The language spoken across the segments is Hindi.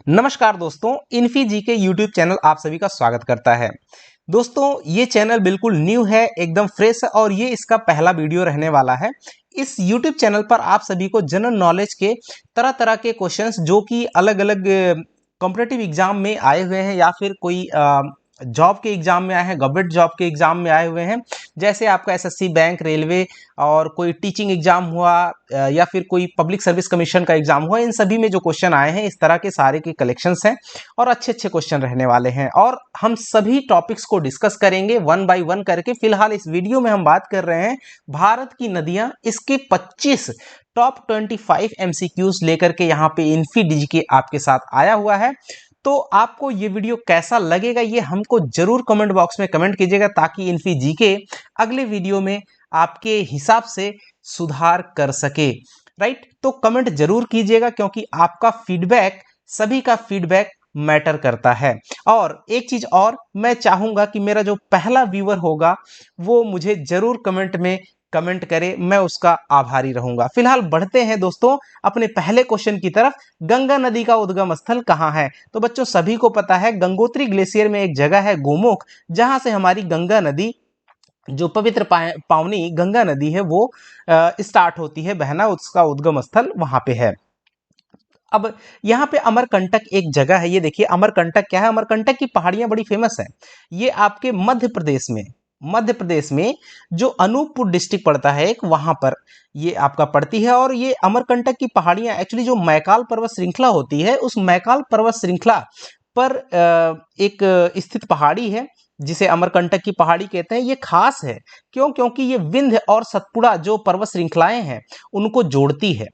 नमस्कार दोस्तों, इन्फी जी के यूट्यूब चैनल आप सभी का स्वागत करता है। दोस्तों, ये चैनल बिल्कुल न्यू है, एकदम फ्रेश है और ये इसका पहला वीडियो रहने वाला है। इस यूट्यूब चैनल पर आप सभी को जनरल नॉलेज के तरह-तरह के क्वेश्चंस जो कि अलग-अलग कॉम्पिटिटिव एग्जाम में आए हुए हैं या फिर कोई जॉब के एग्जाम में आए हैं, गवर्नमेंट जॉब के एग्जाम में आए हुए हैं। जैसे आपका एसएससी, बैंक, रेलवे और कोई टीचिंग एग्जाम हुआ या फिर कोई पब्लिक सर्विस कमीशन का एग्जाम हुआ, इन सभी में जो क्वेश्चन आए हैं इस तरह के सारे के कलेक्शंस हैं और अच्छे-अच्छे क्वेश्चन रहने वाले हैं और हम सभी टॉपिक्स को डिस्कस करेंगे वन बाय वन करके। फिलहाल इस वीडियो में हम बात कर रहे हैं भारत की नदियां, इसके 25 टॉप 25 एमसीक्यूज लेकर के यहाँ पे इन्फी डिजी के आपके साथ आया हुआ है। तो आपको ये वीडियो कैसा लगेगा ये हमको जरूर कमेंट बॉक्स में कमेंट कीजिएगा ताकि इन्फी जी के अगले वीडियो में आपके हिसाब से सुधार कर सके। राइट, तो कमेंट जरूर कीजिएगा क्योंकि आपका फीडबैक, सभी का फीडबैक मैटर करता है। और एक चीज और मैं चाहूंगा कि मेरा जो पहला व्यूअर होगा वो मुझे जरूर कमेंट में कमेंट करे, मैं उसका आभारी रहूंगा। फिलहाल बढ़ते हैं दोस्तों अपने पहले क्वेश्चन की तरफ। गंगा नदी का उद्गम स्थल कहाँ है? तो बच्चों सभी को पता है गंगोत्री ग्लेशियर में एक जगह है गोमुख, जहां से हमारी गंगा नदी, जो पवित्र पावनी गंगा नदी है, वो स्टार्ट होती है बहना, उसका उद्गम स्थल वहां पे है। अब यहाँ पे अमरकंटक एक जगह है, ये देखिए अमरकंटक क्या है। अमरकंटक की पहाड़ियां बड़ी फेमस है। ये आपके मध्य प्रदेश में जो अनूपपुर डिस्ट्रिक्ट पड़ता है एक, वहां पर ये आपका पड़ती है। और ये अमरकंटक की पहाड़ियां एक्चुअली जो मैकाल पर्वत श्रृंखला होती है, उस मैकाल पर्वत श्रृंखला पर एक स्थित पहाड़ी है जिसे अमरकंटक की पहाड़ी कहते हैं। ये खास है क्योंकि ये विंध्य और सतपुड़ा जो पर्वत श्रृंखलाएं हैं उनको जोड़ती है।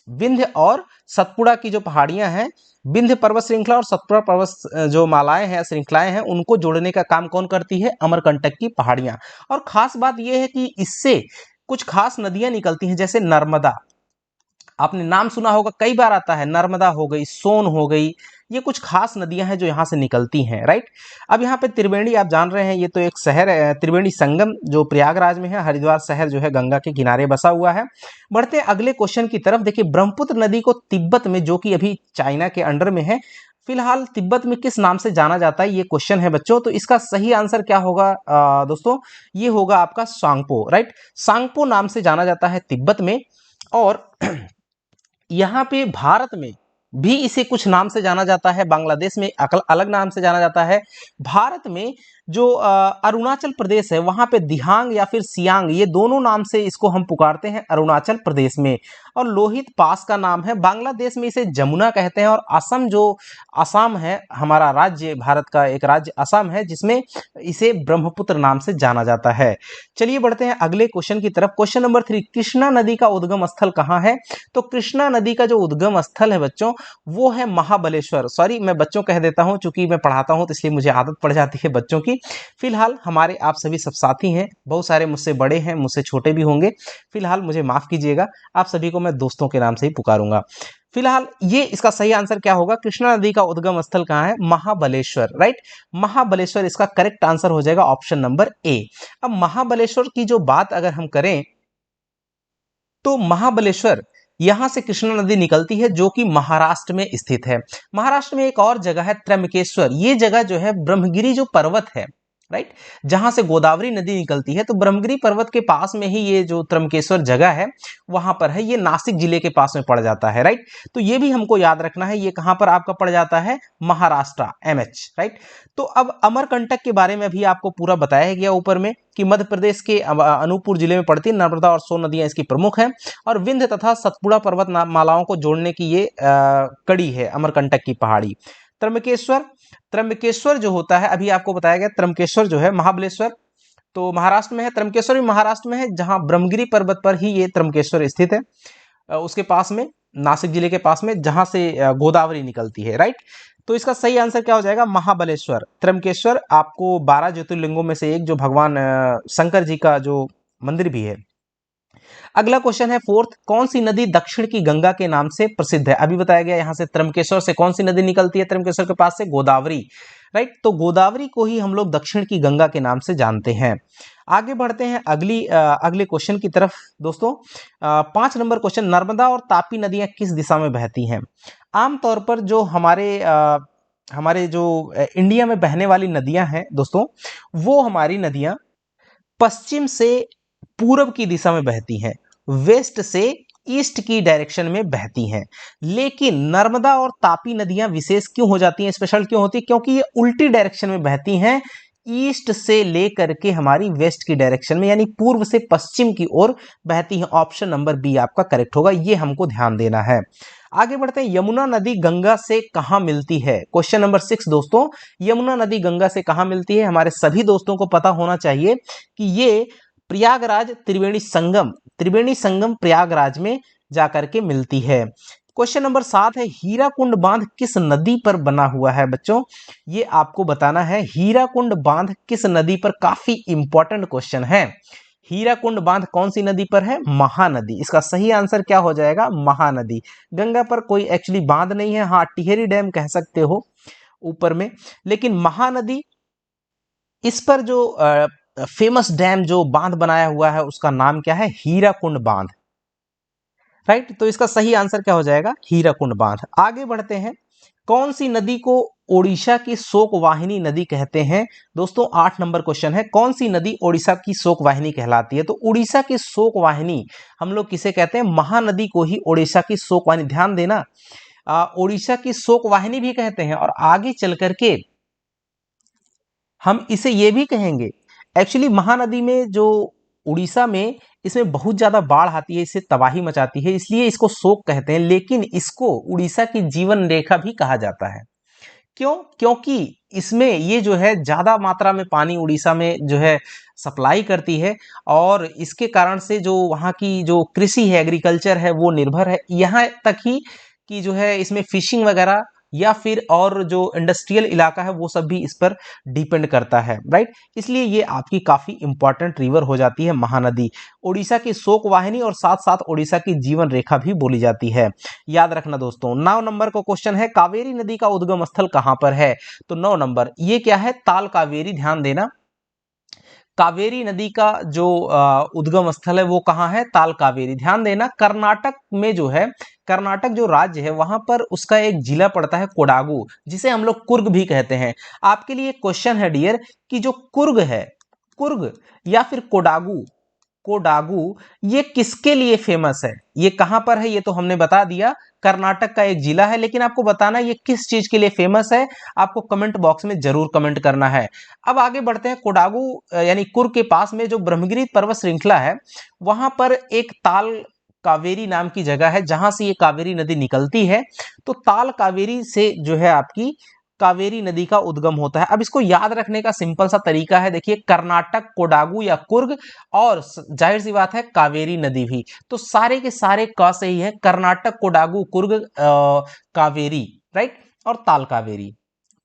विंध्य और सतपुड़ा की जो पहाड़ियां हैं, विंध्य पर्वत श्रृंखला और सतपुड़ा पर्वत जो मालाएं हैं, श्रृंखलाएं हैं, उनको जोड़ने का काम कौन करती है? अमरकंटक की पहाड़ियां। और खास बात यह है कि इससे कुछ खास नदियां निकलती हैं, जैसे नर्मदा, आपने नाम सुना होगा, कई बार आता है। नर्मदा हो गई, सोन हो गई, ये कुछ खास नदियां हैं जो यहाँ से निकलती हैं। राइट, अब यहाँ पे त्रिवेणी आप जान रहे हैं, ये तो एक शहर है, त्रिवेणी संगम जो प्रयागराज में है। हरिद्वार शहर जो है गंगा के किनारे बसा हुआ है। बढ़ते हैं अगले क्वेश्चन की तरफ। देखिए ब्रह्मपुत्र नदी को तिब्बत में, जो कि अभी चाइना के अंडर में है, फिलहाल तिब्बत में किस नाम से जाना जाता है, ये क्वेश्चन है बच्चों। तो इसका सही आंसर क्या होगा दोस्तों? ये होगा आपका सांगपो। राइट, सांगपो नाम से जाना जाता है तिब्बत में। और यहाँ पे भारत में भी इसे कुछ नाम से जाना जाता है, बांग्लादेश में अलग नाम से जाना जाता है। भारत में जो अरुणाचल प्रदेश है वहां पे दिहांग या फिर सियांग, ये दोनों नाम से इसको हम पुकारते हैं अरुणाचल प्रदेश में। और लोहित पास का नाम है, बांग्लादेश में इसे जमुना कहते हैं। और असम, जो असम है हमारा राज्य, भारत का एक राज्य असम है, जिसमें इसे ब्रह्मपुत्र नाम से जाना जाता है। चलिए बढ़ते हैं अगले क्वेश्चन की तरफ। क्वेश्चन नंबर 3, कृष्णा नदी का उद्गम स्थल कहाँ है? तो कृष्णा नदी का जो उद्गम स्थल है बच्चों, वो है महाबलेश्वर। सॉरी, मैं बच्चों कह देता हूं, चूंकि मैं पढ़ाता हूं तो इसलिए मुझे आदत पड़ जाती है बच्चों की। फिलहाल हमारे आप सभी सब साथी हैं, बहुत सारे मुझसे बड़े हैं, मुझसे छोटे भी होंगे। फिलहाल मुझे माफ कीजिएगा, आप सभी को मैं दोस्तों के नाम से ही पुकारूंगा। फिलहाल ये इसका सही आंसर क्या होगा? कृष्णा नदी का उद्गम स्थल कहाँ है? महाबलेश्वर। राइट, महाबलेश्वर इसका करेक्ट आंसर हो जाएगा, ऑप्शन नंबर ए। अब महाबलेश्वर की जो बात अगर हम करें तो महाबलेश्वर, यहां से कृष्णा नदी निकलती है जो कि महाराष्ट्र में स्थित है। महाराष्ट्र में एक और जगह है त्र्यंबकेश्वर, ये जगह जो है ब्रह्मगिरी जो पर्वत है, राइट, जहां से गोदावरी नदी निकलती है, तो ब्रह्मगिरी पर्वत के पास में ही ये जो त्र्यंबकेश्वर जगह है वहां पर है। ये नासिक जिले के पास में पड़ जाता है। राइट, तो ये भी हमको याद रखना है, ये कहां पर आपका पड़ जाता है? महाराष्ट्र, एमएच। राइट, तो अब अमरकंटक के बारे में भी आपको पूरा बताया गया ऊपर में कि मध्य प्रदेश के अनूपपुर जिले में पड़ती है। नर्मदा और सोन नदियां इसकी प्रमुख हैं और विंध्य तथा सतपुड़ा पर्वत मालाओं को जोड़ने की ये कड़ी है अमरकंटक की पहाड़ी। त्र्यंबकेश्वर, त्र्यंबकेश्वर जो होता है, अभी आपको बताया गया, त्र्यंबकेश्वर जो है, महाबलेश्वर तो महाराष्ट्र में है, त्र्यंबकेश्वर भी महाराष्ट्र में है, जहां ब्रह्मगिरी पर्वत पर ही ये त्र्यंबकेश्वर स्थित है। उसके पास में, नासिक जिले के पास में, जहां से गोदावरी निकलती है। राइट, तो इसका सही आंसर क्या हो जाएगा? महाबलेश्वर। त्र्यंबकेश्वर आपको 12 ज्योतिर्लिंगों में से एक, जो भगवान शंकर जी का जो मंदिर भी है, अगला क्वेश्चन है फोर्थ, कौन सी नदी दक्षिण की गंगा के नाम से प्रसिद्ध है? अभी बताया गया यहां से त्र्यंबकेश्वर से कौन सी नदी निकलती है? त्र्यंबकेश्वर के पास से गोदावरी, राइट। तो गोदावरी को ही हम लोग दक्षिण की गंगा के नाम से जानते हैं। आगे बढ़ते हैं अगले क्वेश्चन की तरफ दोस्तों। 5 नंबर क्वेश्चन, नर्मदा और तापी नदियां किस दिशा में बहती हैं? आमतौर पर जो हमारे जो इंडिया में बहने वाली नदियां हैं दोस्तों, वो हमारी नदियां पश्चिम से पूरब की दिशा में बहती हैं, वेस्ट से ईस्ट की डायरेक्शन में बहती हैं। लेकिन नर्मदा और तापी नदियां विशेष क्यों हो जाती हैं, स्पेशल क्यों होती है? क्योंकि ये उल्टी डायरेक्शन में बहती हैं, ईस्ट से लेकर के हमारी वेस्ट की डायरेक्शन में, यानी पूर्व से पश्चिम की ओर बहती हैं। ऑप्शन नंबर बी आपका करेक्ट होगा, ये हमको ध्यान देना है। आगे बढ़ते हैं, यमुना नदी गंगा से कहां मिलती है? क्वेश्चन नंबर 6 दोस्तों, यमुना नदी गंगा से कहां मिलती है? हमारे सभी दोस्तों को पता होना चाहिए कि ये प्रयागराज त्रिवेणी संगम प्रयागराज में जाकर के मिलती है। क्वेश्चन नंबर 7 है, हीराकुंड बांध किस नदी पर बना हुआ है? बच्चों ये आपको बताना है, हीराकुंड बांध किस नदी पर? काफी इंपॉर्टेंट क्वेश्चन है। हीराकुंड बांध कौन सी नदी पर है? महानदी। इसका सही आंसर क्या हो जाएगा? महानदी। गंगा पर कोई एक्चुअली बांध नहीं है, हाँ टिहरी डैम कह सकते हो ऊपर में, लेकिन महानदी, इस पर जो फेमस डैम जो बांध बनाया हुआ है उसका नाम क्या है? हीराकुंड बांध, राइट। तो इसका सही आंसर क्या हो जाएगा? हीराकुंड बांध। आगे बढ़ते हैं, कौन सी नदी को ओडिशा की शोक वाहिनी नदी कहते हैं? दोस्तों 8 नंबर क्वेश्चन है, कौन सी नदी ओडिशा की शोक वाहिनी कहलाती है? तो उड़ीसा की शोक वाहिनी हम लोग किसे कहते हैं? महानदी को ही ओडिशा की शोक वाहिनी, ध्यान देना, ओडिशा की शोक वाहिनी भी कहते हैं, और आगे चल करके हम इसे ये भी कहेंगे। एक्चुअली महानदी में जो उड़ीसा में, इसमें बहुत ज्यादा बाढ़ आती है, इससे तबाही मचाती है, इसलिए इसको शोक कहते हैं, लेकिन इसको उड़ीसा की जीवन रेखा भी कहा जाता है। क्यों? क्योंकि इसमें ये जो है ज्यादा मात्रा में पानी उड़ीसा में जो है सप्लाई करती है, और इसके कारण से जो वहाँ की जो कृषि है, एग्रीकल्चर है, वो निर्भर है। यहाँ तक ही कि जो है इसमें फिशिंग वगैरह या फिर और जो इंडस्ट्रियल इलाका है वो सब भी इस पर डिपेंड करता है, राइट। इसलिए ये आपकी काफी इंपॉर्टेंट रिवर हो जाती है महानदी। उड़ीसा की शोक वाहिनी और साथ साथ उड़ीसा की जीवन रेखा भी बोली जाती है, याद रखना दोस्तों। 9 नंबर का क्वेश्चन है, कावेरी नदी का उद्गम स्थल कहां पर है? तो 9 नंबर, ये क्या है? ताल कावेरी। ध्यान देना, कावेरी नदी का जो उद्गम स्थल है वो कहाँ है? ताल कावेरी। ध्यान देना, कर्नाटक में जो है, कर्नाटक जो राज्य है वहां पर उसका एक जिला पड़ता है कोडागु, जिसे हम लोग कुर्ग भी कहते हैं। आपके लिए क्वेश्चन है डियर, कि जो कुर्ग है, कुर्ग या फिर कोडागु, कोडागु ये किसके लिए फेमस है? ये कहां पर है? ये तो हमने बता दिया, कर्नाटक का एक जिला है, लेकिन आपको बताना ये किस चीज के लिए फेमस है, आपको कमेंट बॉक्स में जरूर कमेंट करना है। अब आगे बढ़ते हैं, कोडागु यानी कुर्ग के पास में जो ब्रह्मगिरी पर्वत श्रृंखला है, वहां पर एक ताल कावेरी नाम की जगह है, जहां से ये कावेरी नदी निकलती है। तो ताल कावेरी से जो है आपकी कावेरी नदी का उद्गम होता है। अब इसको याद रखने का सिंपल सा तरीका है, देखिए, कर्नाटक, कोडागु या कुर्ग, और जाहिर सी बात है कावेरी नदी भी, तो सारे के सारे क से ही है, कर्नाटक, कोडागु, कुर्ग, कावेरी, राइट, और ताल कावेरी।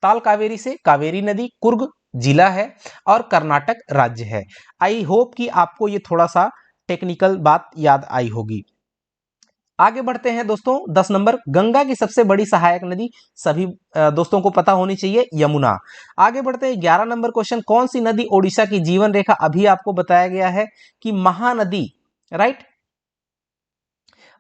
ताल कावेरी से कावेरी नदी, कुर्ग जिला है और कर्नाटक राज्य है। आई होप कि आपको ये थोड़ा सा टेक्निकल बात याद आई होगी। आगे बढ़ते हैं दोस्तों, 10 नंबर, गंगा की सबसे बड़ी सहायक नदी सभी दोस्तों को पता होनी चाहिए, यमुना। आगे बढ़ते हैं, 11 नंबर क्वेश्चन, कौन सी नदी ओडिशा की जीवन रेखा? अभी आपको बताया गया है कि महानदी, राइट,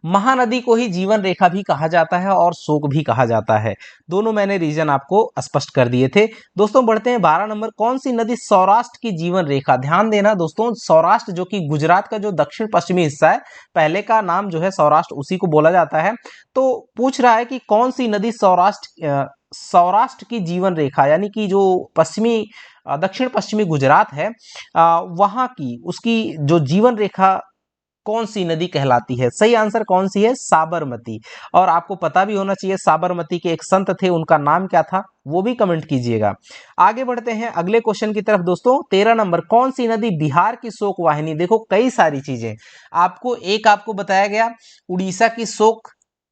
महानदी को ही जीवन रेखा भी कहा जाता है और शोक भी कहा जाता है। दोनों मैंने रीजन आपको स्पष्ट कर दिए थे दोस्तों। बढ़ते हैं 12 नंबर, कौन सी नदी सौराष्ट्र की जीवन रेखा? ध्यान देना दोस्तों, सौराष्ट्र जो कि गुजरात का जो दक्षिण पश्चिमी हिस्सा है, पहले का नाम जो है सौराष्ट्र, उसी को बोला जाता है। तो पूछ रहा है कि कौन सी नदी सौराष्ट्र की जीवन रेखा, यानी कि जो पश्चिमी दक्षिण पश्चिमी गुजरात है, वहां की उसकी जो जीवन रेखा कौन सी नदी कहलाती है? सही आंसर कौन सी है? साबरमती। और आपको पता भी होना चाहिए, साबरमती के एक संत थे, उनका नाम क्या था, वो भी कमेंट कीजिएगा। आगे बढ़ते हैं अगले क्वेश्चन की तरफ दोस्तों। 13 नंबर, कौन सी नदी बिहार की शोक वाहिनी? देखो कई सारी चीजें आपको बताया गया, उड़ीसा की शोक,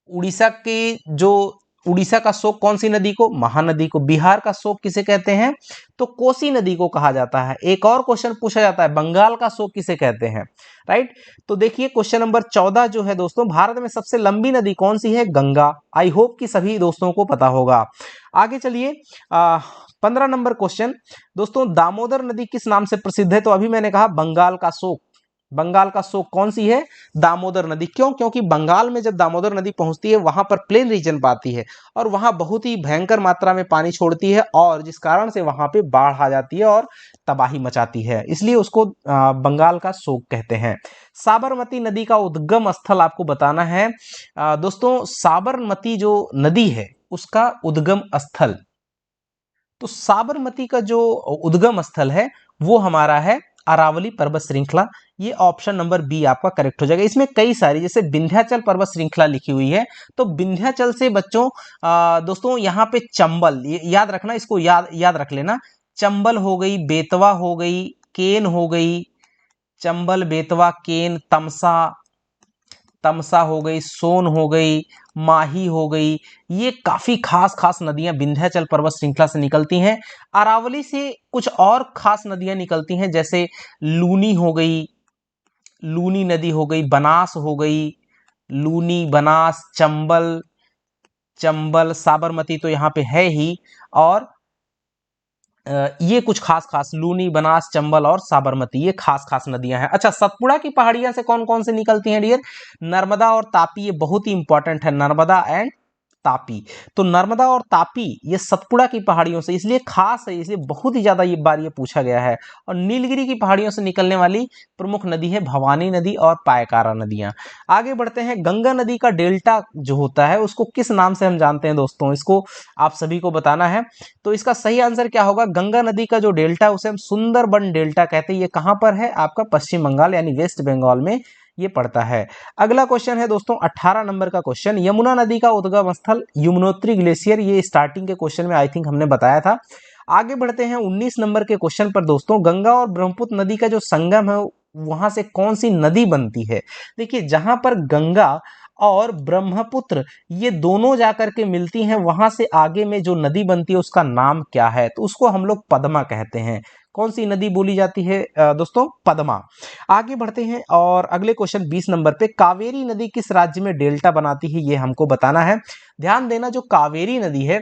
उड़ीसा की जो उड़ीसा का शोक कौन सी नदी को? महानदी को। बिहार का शोक किसे कहते हैं? तो कोसी नदी को कहा जाता है। एक और क्वेश्चन पूछा जाता है, बंगाल का शोक किसे कहते हैं? राइट। तो देखिए क्वेश्चन नंबर 14 जो है दोस्तों, भारत में सबसे लंबी नदी कौन सी है? गंगा। आई होप कि सभी दोस्तों को पता होगा। आगे चलिए 15 नंबर क्वेश्चन दोस्तों, दामोदर नदी किस नाम से प्रसिद्ध है? तो अभी मैंने कहा बंगाल का शोक। बंगाल का शोक कौन सी है? दामोदर नदी। क्यों? क्योंकि बंगाल में जब दामोदर नदी पहुंचती है वहां पर प्लेन रीजन पाती है और वहां बहुत ही भयंकर मात्रा में पानी छोड़ती है और जिस कारण से वहां पे बाढ़ आ जाती है और तबाही मचाती है, इसलिए उसको बंगाल का शोक कहते हैं। साबरमती नदी का उद्गम स्थल आपको बताना है दोस्तों। साबरमती जो नदी है उसका उद्गम स्थल, तो साबरमती का जो उद्गम स्थल है वो हमारा है अरावली पर्वत श्रृंखला। ये ऑप्शन नंबर बी आपका करेक्ट हो जाएगा। इसमें कई सारी जैसे विंध्याचल पर्वत श्रृंखला लिखी हुई है, तो विंध्याचल से बच्चों दोस्तों यहाँ पे चंबल, याद रखना, इसको याद रख लेना। चंबल हो गई, बेतवा हो गई, केन हो गई, चंबल, बेतवा, केन, तमसा, तमसा हो गई, सोन हो गई, माही हो गई, ये काफी खास खास नदियां विंध्याचल पर्वत श्रृंखला से निकलती हैं। अरावली से कुछ और खास नदियां निकलती हैं, जैसे लूनी हो गई, लूनी नदी हो गई, बनास हो गई, लूनी, बनास, चंबल, चंबल, साबरमती तो यहाँ पे है ही, और ये कुछ खास खास लूनी, बनास, चंबल और साबरमती, ये खास खास नदियां हैं। अच्छा, सतपुड़ा की पहाड़ियां से कौन कौन से निकलती हैं डियर? नर्मदा और तापी, ये बहुत ही इंपॉर्टेंट है, नर्मदा एंड तापी। तो नर्मदा और तापी ये सतपुड़ा की पहाड़ियों से इसलिए खास है, इसलिए बहुत ही ज्यादा ये बार ये पूछा गया है। और नीलगिरी की पहाड़ियों से निकलने वाली प्रमुख नदी है भवानी नदी और पायकारा नदियां। आगे बढ़ते हैं, गंगा नदी का डेल्टा जो होता है उसको किस नाम से हम जानते हैं दोस्तों? इसको आप सभी को बताना है। तो इसका सही आंसर क्या होगा? गंगा नदी का जो डेल्टा उसे हम सुंदरबन डेल्टा कहते हैं। ये कहां पर है? आपका पश्चिम बंगाल यानी वेस्ट बंगाल में ये पड़ता है। अगला क्वेश्चन है दोस्तों 18 नंबर का क्वेश्चन, यमुना नदी का उद्गम स्थल यमुनोत्री ग्लेशियर। ये स्टार्टिंग के क्वेश्चन में आई थिंक हमने बताया था। आगे बढ़ते हैं 19 नंबर के क्वेश्चन पर दोस्तों, गंगा और ब्रह्मपुत्र नदी का जो संगम है वहां से कौन सी नदी बनती है? देखिए जहां पर गंगा और ब्रह्मपुत्र ये दोनों जाकर के मिलती हैं, वहां से आगे में जो नदी बनती है उसका नाम क्या है? तो उसको हम लोग पद्मा कहते हैं। कौन सी नदी बोली जाती है दोस्तों? पद्मा। आगे बढ़ते हैं और अगले क्वेश्चन 20 नंबर पे, कावेरी नदी किस राज्य में डेल्टा बनाती है? ये हमको बताना है। ध्यान देना, जो कावेरी नदी है,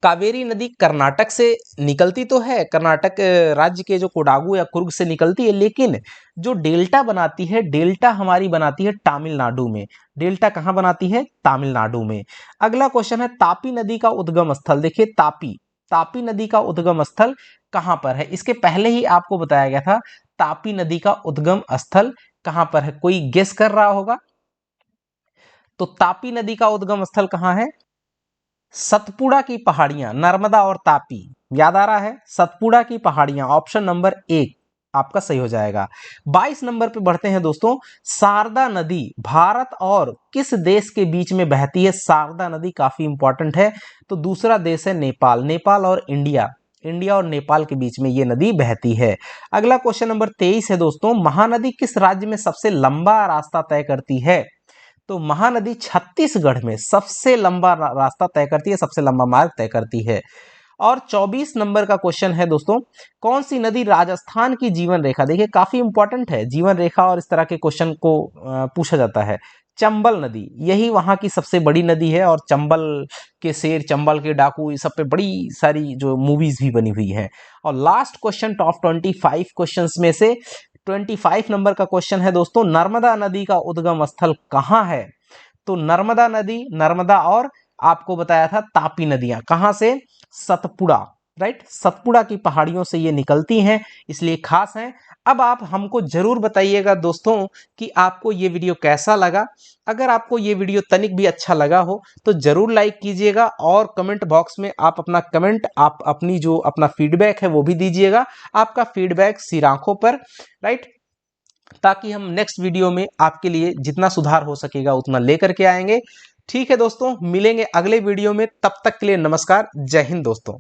कावेरी नदी कर्नाटक से निकलती तो है, कर्नाटक राज्य के जो कोडागु या कुर्ग से निकलती है, लेकिन जो डेल्टा बनाती है, डेल्टा हमारी बनाती है तमिलनाडु में। डेल्टा कहाँ बनाती है? तमिलनाडु में। अगला क्वेश्चन है, तापी नदी का उद्गम स्थल। देखिए तापी, तापी नदी का उद्गम स्थल कहां पर है? इसके पहले ही आपको बताया गया था, तापी नदी का उद्गम स्थल कहां पर है? कोई गेस कर रहा होगा? तो तापी नदी का उद्गम स्थल कहां है? सतपुड़ा की पहाड़ियां, नर्मदा और तापी। याद आ रहा है? सतपुड़ा की पहाड़ियां, ऑप्शन नंबर 1 आपका सही हो जाएगा। 22 नंबर पे बढ़ते हैं दोस्तों, शारदा नदी भारत और किस देश के बीच में बहती है? शारदा नदी काफी इंपॉर्टेंट है। तो दूसरा देश है नेपाल, नेपाल और इंडिया, इंडिया और नेपाल के बीच में ये नदी बहती है। अगला क्वेश्चन नंबर 23 है दोस्तों, महानदी किस राज्य में सबसे लंबा रास्ता तय करती है? तो महानदी छत्तीसगढ़ में सबसे लंबा रास्ता तय करती है, सबसे लंबा मार्ग तय करती है। और 24 नंबर का क्वेश्चन है दोस्तों, कौन सी नदी राजस्थान की जीवन रेखा? देखिए काफी इंपॉर्टेंट है, जीवन रेखा और इस तरह के क्वेश्चन को पूछा जाता है। चंबल नदी, यही वहां की सबसे बड़ी नदी है और चंबल के शेर, चंबल के डाकू, इस सब पे बड़ी सारी जो मूवीज भी बनी हुई हैं। और लास्ट क्वेश्चन टॉप 25 क्वेश्चंस में से 25 नंबर का क्वेश्चन है दोस्तों, नर्मदा नदी का उद्गम स्थल कहां है? तो नर्मदा नदी, नर्मदा और आपको बताया था तापी नदियां कहां से? सतपुड़ा, राइट, सतपुड़ा की पहाड़ियों से ये निकलती हैं, इसलिए खास हैं। अब आप हमको जरूर बताइएगा दोस्तों कि आपको ये वीडियो कैसा लगा। अगर आपको ये वीडियो तनिक भी अच्छा लगा हो तो जरूर लाइक कीजिएगा और कमेंट बॉक्स में आप अपना कमेंट, आप अपनी जो अपना फीडबैक है वो भी दीजिएगा। आपका फीडबैक सिर आंखों पर, राइट, ताकि हम नेक्स्ट वीडियो में आपके लिए जितना सुधार हो सकेगा उतना लेकर के आएंगे। ठीक है दोस्तों, मिलेंगे अगले वीडियो में, तब तक के लिए नमस्कार, जय हिंद दोस्तों।